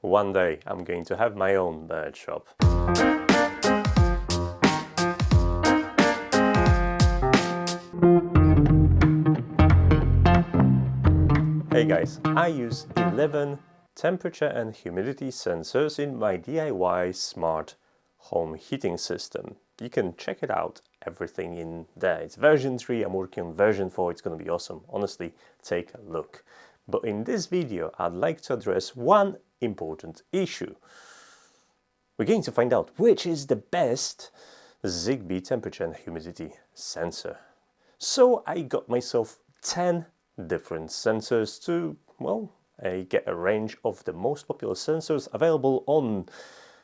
One day I'm going to have my own bird shop. Hey guys, I use 11 temperature and humidity sensors in my DIY smart home heating system. You can check it out, everything in there. It's version 3, I'm working on version 4, it's going to be awesome. Honestly, take a look. But in this video, I'd like to address one important issue. We're going to find out which is the best ZigBee temperature and humidity sensor. So I got myself 10 different sensors to, well, get a range of the most popular sensors available on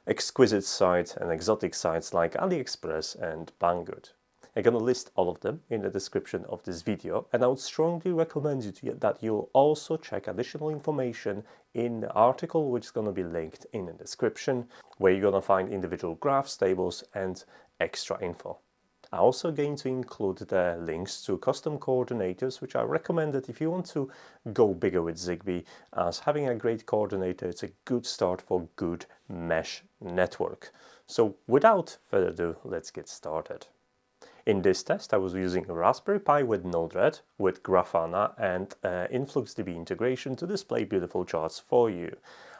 exquisite sites and exotic sites like AliExpress and Banggood. I'm going to list all of them in the description of this video, and I would strongly recommend that you'll also check additional information in the article, which is going to be linked in the description, where you're going to find individual graphs, tables and extra info. I'm also going to include the links to custom coordinators, which are recommended if you want to go bigger with ZigBee, as having a great coordinator is a good start for good mesh network. So without further ado, let's get started. In this test, I was using a Raspberry Pi with Node-RED, with Grafana and InfluxDB integration to display beautiful charts for you.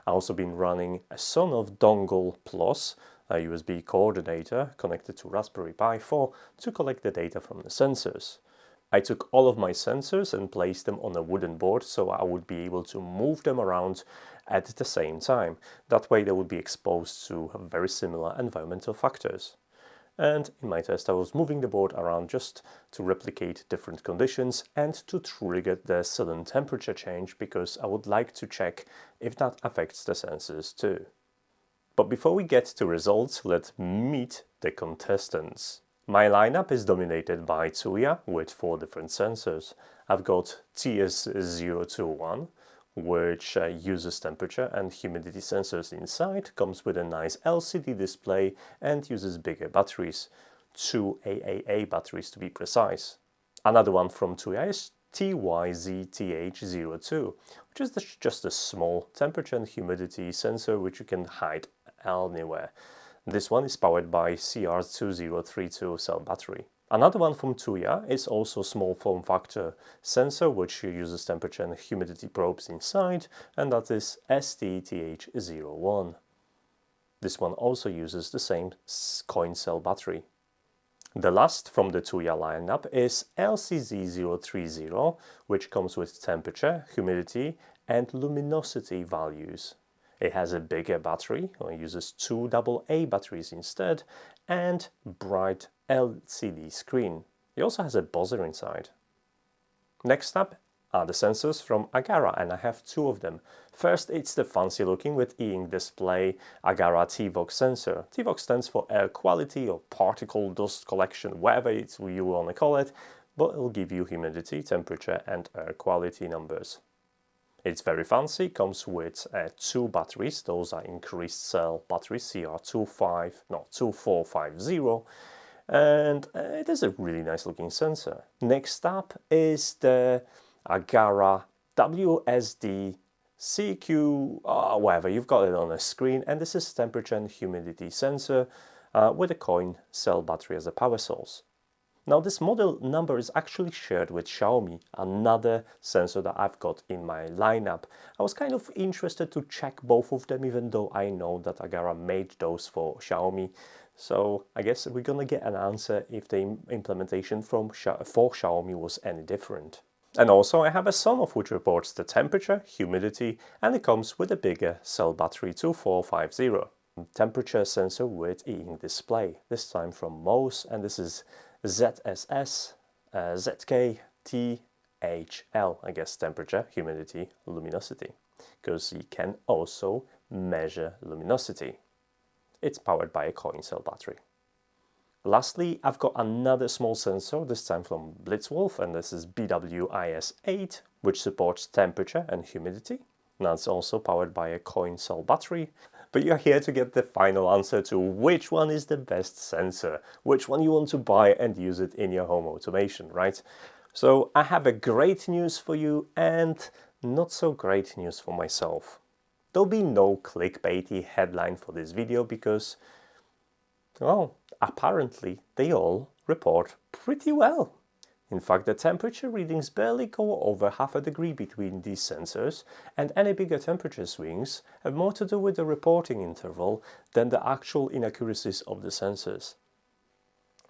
I've also been running a Sonoff Dongle Plus, a USB coordinator connected to Raspberry Pi 4 to collect the data from the sensors. I took all of my sensors and placed them on a wooden board so I would be able to move them around at the same time. That way they would be exposed to very similar environmental factors. And in my test I was moving the board around just to replicate different conditions and to trigger the sudden temperature change, because I would like to check if that affects the sensors too. But before we get to results, let's meet the contestants. My lineup is dominated by Tuya with 4 different sensors. I've got TS021, which uses temperature and humidity sensors inside, comes with a nice LCD display and uses bigger batteries, 2 AAA batteries to be precise. Another one from Tuya is TYZTH02, which is just a small temperature and humidity sensor which you can hide anywhere. This one is powered by CR2032 cell battery. Another one from Tuya is also small form factor sensor which uses temperature and humidity probes inside, and that is STTH01. This one also uses the same coin cell battery. The last from the Tuya lineup is LCZ030, which comes with temperature, humidity and luminosity values. It has a bigger battery, or uses 2 AA batteries instead, and bright LCD screen. It also has a buzzer inside. Next up are the sensors from Agara, and I have 2 of them. First, it's the fancy looking with e-ink display Agara TVOC sensor. TVOC stands for air quality or particle dust collection, whatever you want to call it, but it'll give you humidity, temperature and air quality numbers. It's very fancy, comes with 2 batteries, those are increased cell batteries, CR2450, and it is a really nice looking sensor. Next up is the Agara WSD CQ, whatever, you've got it on the screen, and this is temperature and humidity sensor with a coin cell battery as a power source. Now this model number is actually shared with Xiaomi, another sensor that I've got in my lineup. I was kind of interested to check both of them, even though I know that Agara made those for Xiaomi. So I guess we're gonna get an answer if the implementation for Xiaomi was any different. And also I have a Sonoff which reports the temperature, humidity, and it comes with a bigger cell battery 2450. Temperature sensor with e-ink display, this time from Mohs, and this is ZSS ZKTHL, I guess temperature, humidity, luminosity, because you can also measure luminosity. It's powered by a coin cell battery. Lastly, I've got another small sensor, this time from Blitzwolf, and this is BWIS8, which supports temperature and humidity. Now it's also powered by a coin cell battery. But you're here to get the final answer to which one is the best sensor, which one you want to buy and use it in your home automation, right? So I have a great news for you and not so great news for myself. There'll be no clickbaity headline for this video because, well, apparently they all report pretty well. In fact, the temperature readings barely go over half a degree between these sensors, and any bigger temperature swings have more to do with the reporting interval than the actual inaccuracies of the sensors.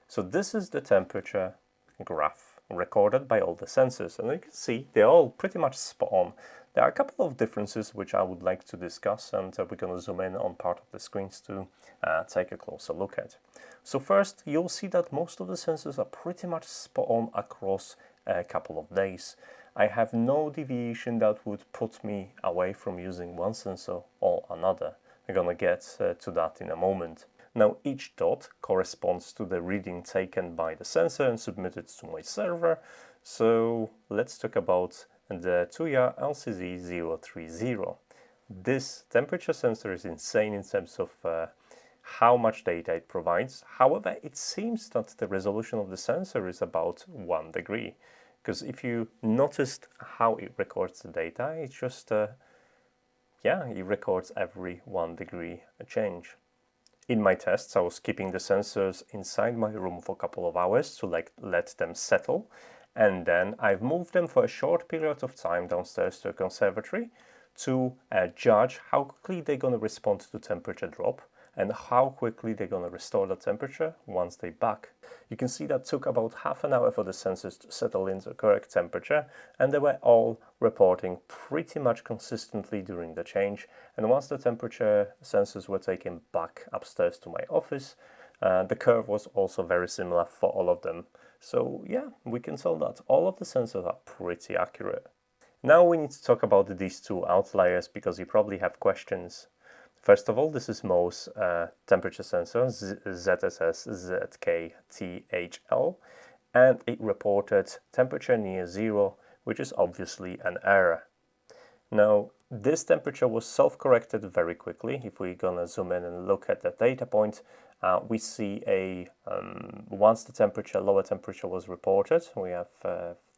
So this is the temperature graph recorded by all the sensors, and you can see they're all pretty much spot on. There are a couple of differences which I would like to discuss, and we're going to zoom in on part of the screens to take a closer look at. So first, you'll see that most of the sensors are pretty much spot on across a couple of days. I have no deviation that would put me away from using one sensor or another. I'm going to get to that in a moment. Now, each dot corresponds to the reading taken by the sensor and submitted to my server. So let's talk about the Tuya LCZ030. This temperature sensor is insane in terms of how much data it provides. However, it seems that the resolution of the sensor is about 1 degree. Because if you noticed how it records the data, it's just, yeah, it records every 1 degree change. In my tests, I was keeping the sensors inside my room for a couple of hours to let them settle. And then I've moved them for a short period of time downstairs to a conservatory to judge how quickly they're going to respond to temperature drop and how quickly they're going to restore the temperature once they're back. You can see that took about half an hour for the sensors to settle into the correct temperature, and they were all reporting pretty much consistently during the change. And once the temperature sensors were taken back upstairs to my office, the curve was also very similar for all of them. So yeah, we can tell that all of the sensors are pretty accurate. Now we need to talk about these two outliers because you probably have questions. First of all, this is Mo's temperature sensor, ZSS-ZKTHL, and it reported temperature near zero, which is obviously an error. Now, this temperature was self-corrected very quickly. If we're gonna zoom in and look at the data point, we see once the lower temperature was reported, we have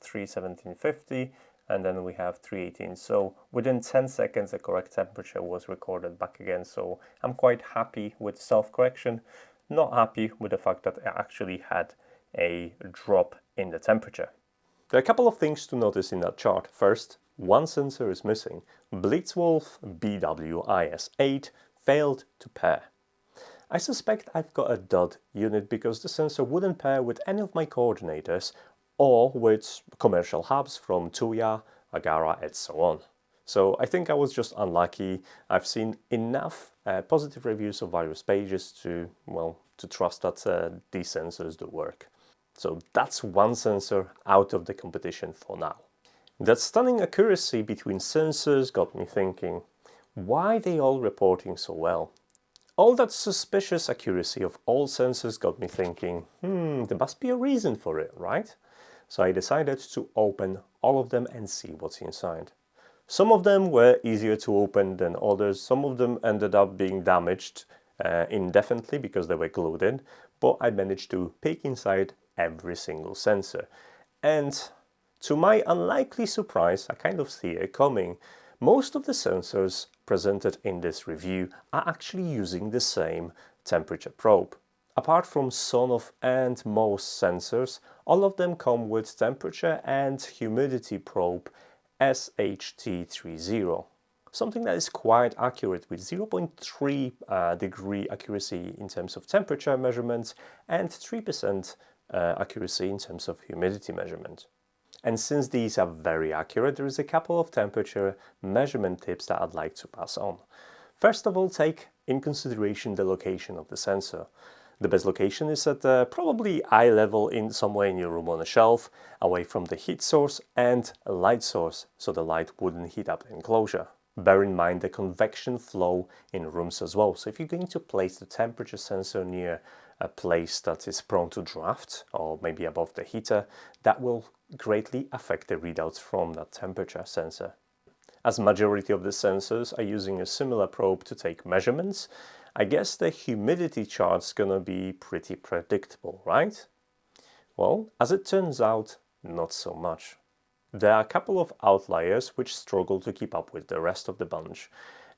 317.50, and then we have 318. So within 10 seconds, the correct temperature was recorded back again. So I'm quite happy with self-correction, not happy with the fact that it actually had a drop in the temperature. There are a couple of things to notice in that chart. First, one sensor is missing. Blitzwolf BWIS8 failed to pair. I suspect I've got a dud unit because the sensor wouldn't pair with any of my coordinators or with commercial hubs from Tuya, Agara, and so on. So I think I was just unlucky. I've seen enough positive reviews of various pages to trust that these sensors do work. So that's one sensor out of the competition for now. That stunning accuracy between sensors got me thinking, why are they all reporting so well? All that suspicious accuracy of all sensors got me thinking, there must be a reason for it, right? So I decided to open all of them and see what's inside. Some of them were easier to open than others. Some of them ended up being damaged indefinitely because they were glued in, but I managed to peek inside every single sensor. And to my unlikely surprise, I kind of see it coming. Most of the sensors presented in this review are actually using the same temperature probe. Apart from Sonoff and most sensors, all of them come with temperature and humidity probe SHT30. Something that is quite accurate with 0.3 degree accuracy in terms of temperature measurements and 3% accuracy in terms of humidity measurement. And since these are very accurate, there is a couple of temperature measurement tips that I'd like to pass on. First of all, take in consideration the location of the sensor. The best location is at probably eye level in somewhere in your room on a shelf, away from the heat source and a light source, so the light wouldn't heat up the enclosure. Bear in mind the convection flow in rooms as well. So if you're going to place the temperature sensor near a place that is prone to draft, or maybe above the heater, that will greatly affect the readouts from that temperature sensor. As majority of the sensors are using a similar probe to take measurements, I guess the humidity chart's gonna be pretty predictable, right? Well, as it turns out, not so much. There are a couple of outliers which struggle to keep up with the rest of the bunch.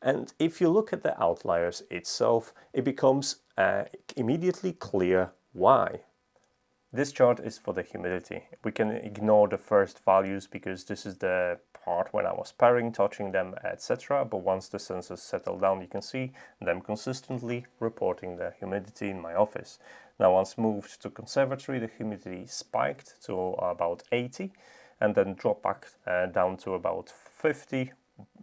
And if you look at the outliers itself, it becomes immediately clear why. This chart is for the humidity. We can ignore the first values because this is the part when I was pairing, touching them, etc. But once the sensors settle down, you can see them consistently reporting the humidity in my office. Now, once moved to conservatory, the humidity spiked to about 80 and then dropped back down to about 50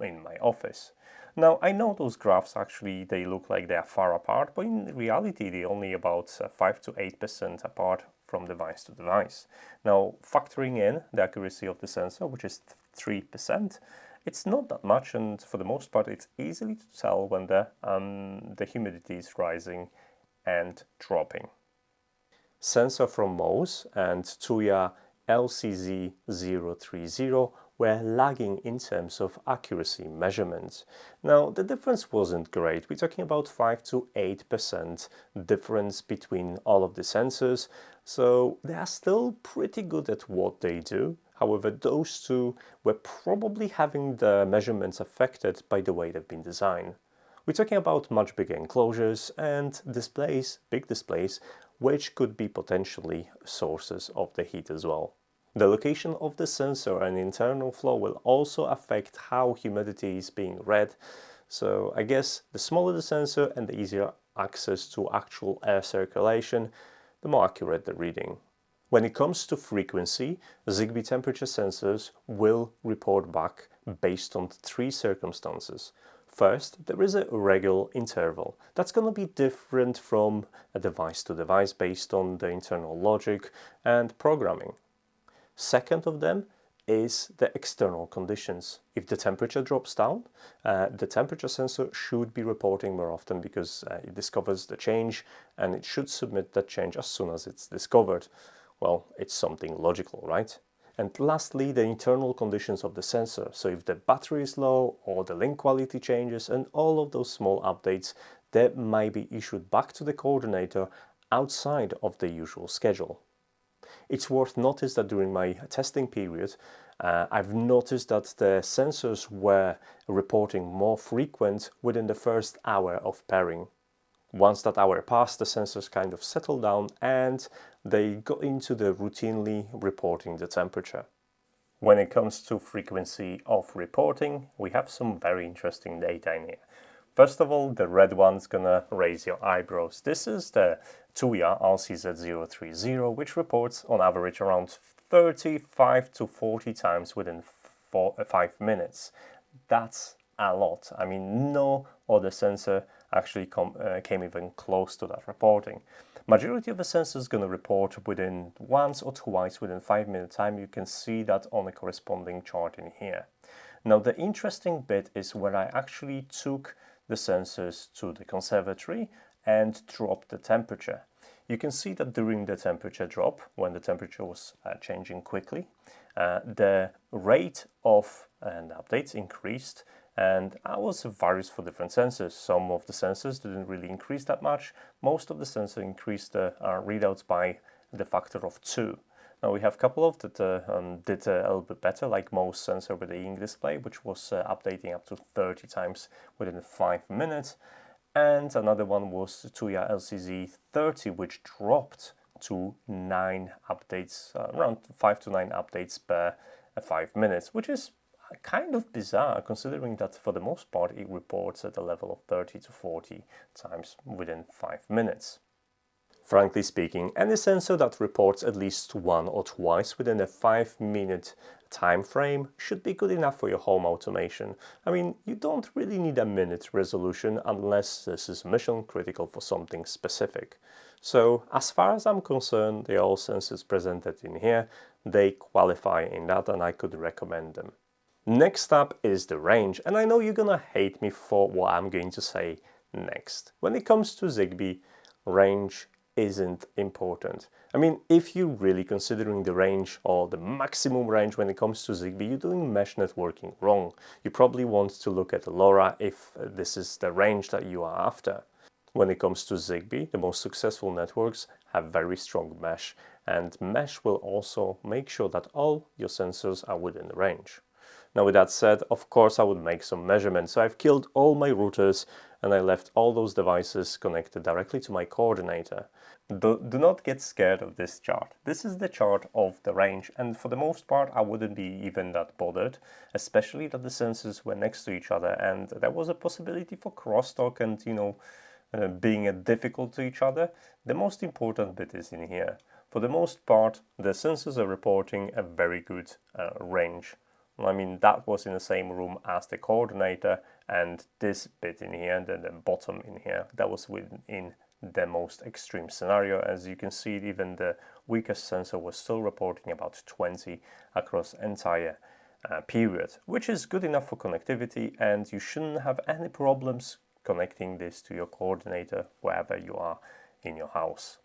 in my office. Now, I know those graphs actually, they look like they are far apart, but in reality, they're only about 5 to 8% apart from device to device. Now, factoring in the accuracy of the sensor, which is 3%, it's not that much, and for the most part, it's easily to tell when the humidity is rising and dropping. Sensor from Mohs and Tuya LCZ030 were lagging in terms of accuracy measurements. Now, the difference wasn't great. We're talking about 5 to 8% difference between all of the sensors, so they are still pretty good at what they do. However, those two were probably having the measurements affected by the way they've been designed. We're talking about much bigger enclosures and displays, big displays, which could be potentially sources of the heat as well. The location of the sensor and internal flow will also affect how humidity is being read. So I guess the smaller the sensor and the easier access to actual air circulation, the more accurate the reading. When it comes to frequency, ZigBee temperature sensors will report back based on 3 circumstances. First, there is a regular interval. That's going to be different from a device to device based on the internal logic and programming. Second of them is the external conditions. If the temperature drops down, the temperature sensor should be reporting more often because it discovers the change and it should submit that change as soon as it's discovered. Well, it's something logical, right? And lastly, the internal conditions of the sensor. So if the battery is low or the link quality changes and all of those small updates, that might be issued back to the coordinator outside of the usual schedule. It's worth notice that during my testing period, I've noticed that the sensors were reporting more frequent within the first hour of pairing. Once that hour passed, the sensors kind of settled down and they got into the routinely reporting the temperature. When it comes to frequency of reporting, we have some very interesting data in here. First of all, the red one's gonna raise your eyebrows. This is the Tuya LCZ030, which reports on average around 35 to 40 times within 5 minutes. That's a lot. I mean, no other sensor actually came even close to that reporting. Majority of the sensors going to report within once or twice within 5 minute time. You can see that on the corresponding chart in here. Now, the interesting bit is where I actually took the sensors to the conservatory and dropped the temperature. You can see that during the temperature drop, when the temperature was changing quickly, the rate of updates increased, and that was varies for different sensors. Some of the sensors didn't really increase that much. Most of the sensors increased the readouts by the factor of 2. Now we have a couple of that did a little bit better, like most sensor with the ink display, which was updating up to 30 times within 5 minutes. And another one was Tuya LCZ30, which dropped to 9 updates, around 5 to 9 updates per 5 minutes, which is kind of bizarre considering that for the most part it reports at a level of 30 to 40 times within 5 minutes. Frankly speaking, any sensor that reports at least 1 or twice within a 5-minute time frame should be good enough for your home automation. I mean, you don't really need a minute resolution unless this is mission critical for something specific. So as far as I'm concerned, the all sensors presented in here, they qualify in that and I could recommend them. Next up is the range, and I know you're gonna hate me for what I'm going to say next. When it comes to ZigBee, range isn't important. I mean, if you're really considering the range or the maximum range when it comes to ZigBee, you're doing mesh networking wrong. You probably want to look at LoRa if this is the range that you are after. When it comes to ZigBee, the most successful networks have very strong mesh, and mesh will also make sure that all your sensors are within the range. Now with that said, of course I would make some measurements. So I've killed all my routers and I left all those devices connected directly to my coordinator. Do not get scared of this chart. This is the chart of the range, and for the most part I wouldn't be even that bothered, especially that the sensors were next to each other and there was a possibility for crosstalk and, you know, being difficult to each other. The most important bit is in here. For the most part, the sensors are reporting a very good range. I mean, that was in the same room as the coordinator, and this bit in here, the bottom in here, that was within the most extreme scenario. As you can see, even the weakest sensor was still reporting about 20 across entire period, which is good enough for connectivity, and you shouldn't have any problems connecting this to your coordinator wherever you are in your house.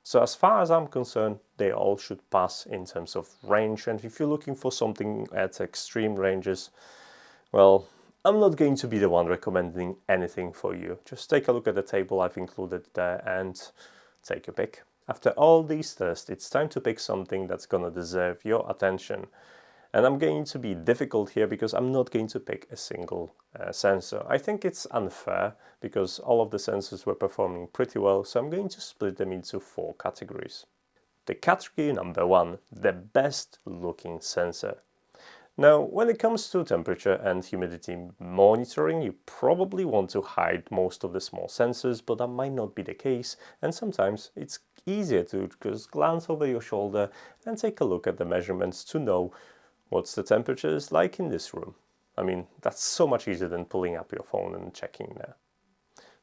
So as far as I'm concerned, they all should pass in terms of range, and if you're looking for something at extreme ranges, well, I'm not going to be the one recommending anything for you. Just take a look at the table I've included there and take your pick. After all these tests, it's time to pick something that's gonna deserve your attention. And I'm going to be difficult here because I'm not going to pick a single sensor. I think it's unfair because all of the sensors were performing pretty well, so I'm going to split them into 4 categories. The category number 1, the best looking sensor. Now, when it comes to temperature and humidity monitoring, you probably want to hide most of the small sensors, but that might not be the case, and sometimes it's easier to just glance over your shoulder and take a look at the measurements to know what's the temperature is like in this room. I mean, that's so much easier than pulling up your phone and checking there.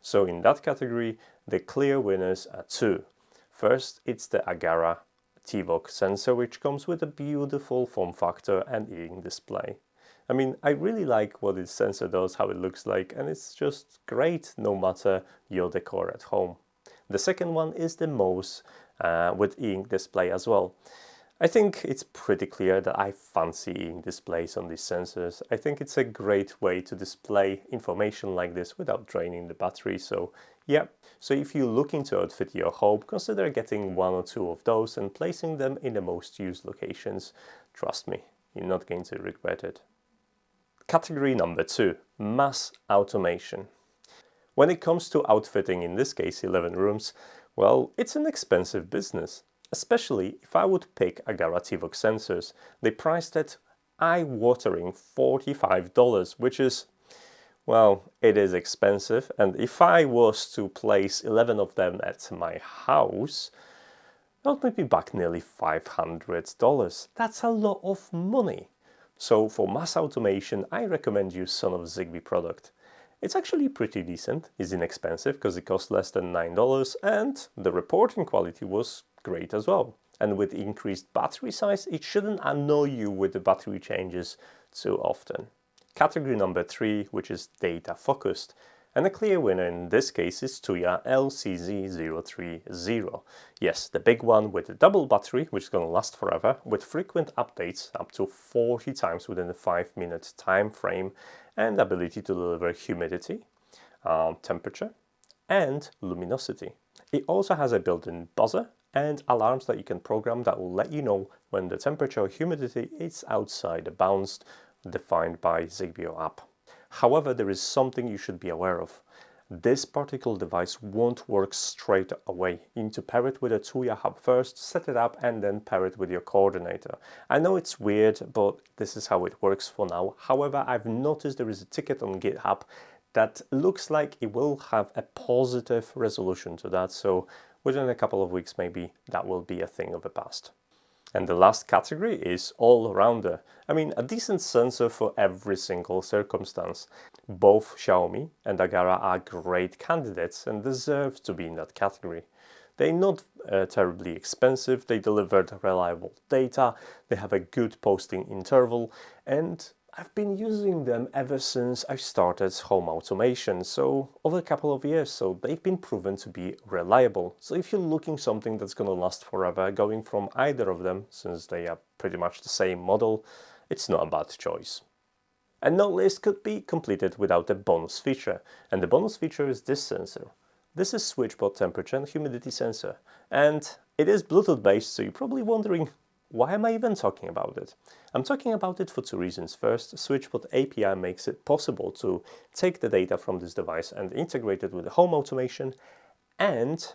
So in that category, the clear winners are 2. First, it's the Agara TVOC sensor, which comes with a beautiful form factor and e-ink display. I mean, I really like what this sensor does, how it looks like, and it's just great no matter your decor at home. The second one is the MOS with e-ink display as well. I think it's pretty clear that I fancy e-ink displays on these sensors. I think it's a great way to display information like this without draining the battery, so yeah. So if you're looking to outfit your home, consider getting 1 or 2 of those and placing them in the most used locations. Trust me, you're not going to regret it. Category number 2, mass automation. When it comes to outfitting, in this case 11 rooms, well, it's an expensive business. Especially if I would pick Agara TVOC sensors. They priced at eye-watering $45, which is, well, it is expensive. And if I was to place 11 of them at my house, that would make me back nearly $500. That's a lot of money. So for mass automation, I recommend you some of ZigBee product. It's actually pretty decent, it's inexpensive because it costs less than $9, and the reporting quality was great as well. And with increased battery size, it shouldn't annoy you with the battery changes too often. Category number 3, which is data focused. And the clear winner in this case is Tuya LCZ030. Yes, the big one with the double battery, which is going to last forever, with frequent updates up to 40 times within a 5-minute time frame, and ability to deliver humidity, temperature, and luminosity. It also has a built-in buzzer and alarms that you can program that will let you know when the temperature or humidity is outside the bounds defined by ZigBee app. However, there is something you should be aware of. This particular device won't work straight away. You need to pair it with a Tuya hub first, set it up, and then pair it with your coordinator. I know it's weird, but this is how it works for now. However, I've noticed there is a ticket on GitHub that looks like it will have a positive resolution to that, so within a couple of weeks maybe that will be a thing of the past. And the last category is all-rounder. I mean, a decent sensor for every single circumstance. Both Xiaomi and Agara are great candidates and deserve to be in that category. They're not terribly expensive, they delivered reliable data, they have a good posting interval, and I've been using them ever since I started home automation, so over a couple of years, so they've been proven to be reliable. So if you're looking something that's going to last forever, going from either of them, since they are pretty much the same model, it's not a bad choice. And no list could be completed without a bonus feature, and the bonus feature is this sensor. This is switchboard temperature and humidity sensor, and it is Bluetooth based, so you're probably wondering, why am I even talking about it? I'm talking about it for two reasons. First, SwitchBot API makes it possible to take the data from this device and integrate it with the home automation, and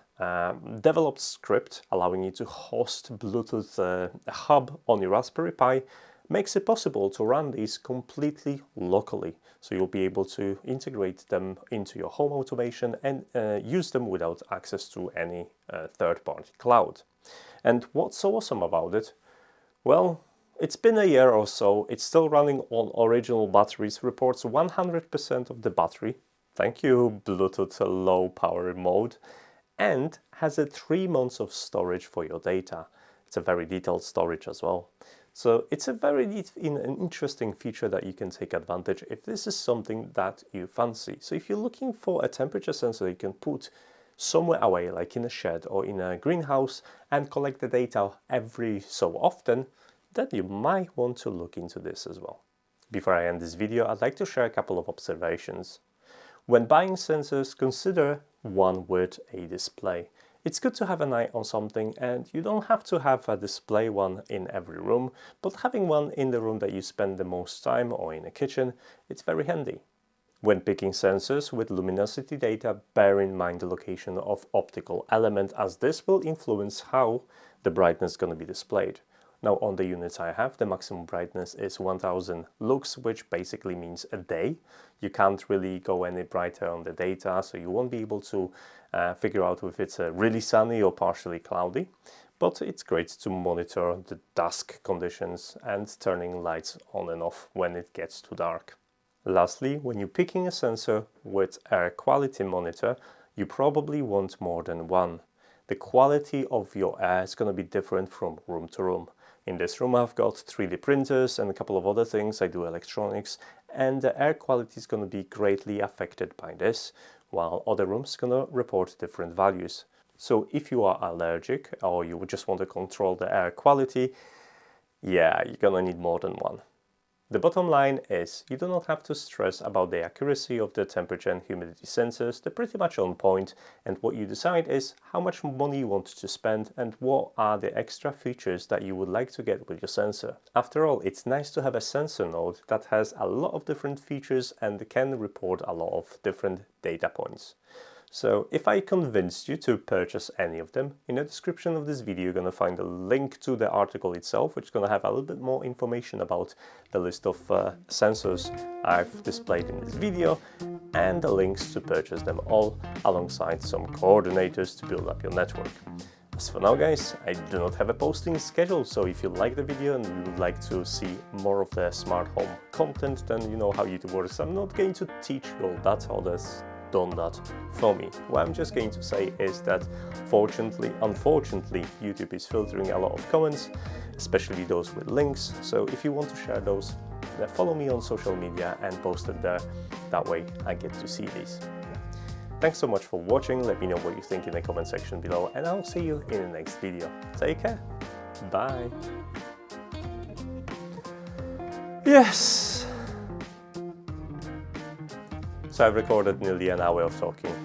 developed script allowing you to host Bluetooth hub on your Raspberry Pi makes it possible to run these completely locally. So you'll be able to integrate them into your home automation and use them without access to any third-party cloud. And what's so awesome about it? Well, it's been a year or so, it's still running on original batteries, reports 100% of the battery, thank you Bluetooth low power mode, and has a 3 months of storage for your data. It's a very detailed storage as well. So it's a very an interesting feature that you can take advantage if this is something that you fancy. So if you're looking for a temperature sensor you can put somewhere away, like in a shed or in a greenhouse, and collect the data every so often, then you might want to look into this as well. Before I end this video, I'd like to share a couple of observations. When buying sensors, consider one with a display. It's good to have an eye on something, and you don't have to have a display one in every room, but having one in the room that you spend the most time or in a kitchen, it's very handy. When picking sensors with luminosity data, bear in mind the location of optical element, as this will influence how the brightness is going to be displayed. Now on the units I have, the maximum brightness is 1000 lux, which basically means a day. You can't really go any brighter on the data, so you won't be able to figure out if it's really sunny or partially cloudy. But it's great to monitor the dusk conditions and turning lights on and off when it gets too dark. Lastly, when you're picking a sensor with air quality monitor, you probably want more than one. The quality of your air is going to be different from room to room. In this room I've got 3D printers and a couple of other things, I do electronics, and the air quality is going to be greatly affected by this, while other rooms are going to report different values. So if you are allergic or you just want to control the air quality, yeah, you're going to need more than one. The bottom line is you do not have to stress about the accuracy of the temperature and humidity sensors. They're pretty much on point, and what you decide is how much money you want to spend and what are the extra features that you would like to get with your sensor. After all, it's nice to have a sensor node that has a lot of different features and can report a lot of different data points. So if I convinced you to purchase any of them, in the description of this video you're going to find a link to the article itself, which is going to have a little bit more information about the list of sensors I've displayed in this video, and the links to purchase them all, alongside some coordinators to build up your network. As for now guys, I do not have a posting schedule, so if you like the video and you would like to see more of the smart home content, then you know how YouTube works. I'm not going to teach you all that, others done that for me. What I'm just going to say is that unfortunately, YouTube is filtering a lot of comments, especially those with links. So if you want to share those, then follow me on social media and post it there. That way I get to see these. Thanks so much for watching. Let me know what you think in the comment section below, and I'll see you in the next video. Take care. Bye. Yes. So I've recorded nearly an hour of talking.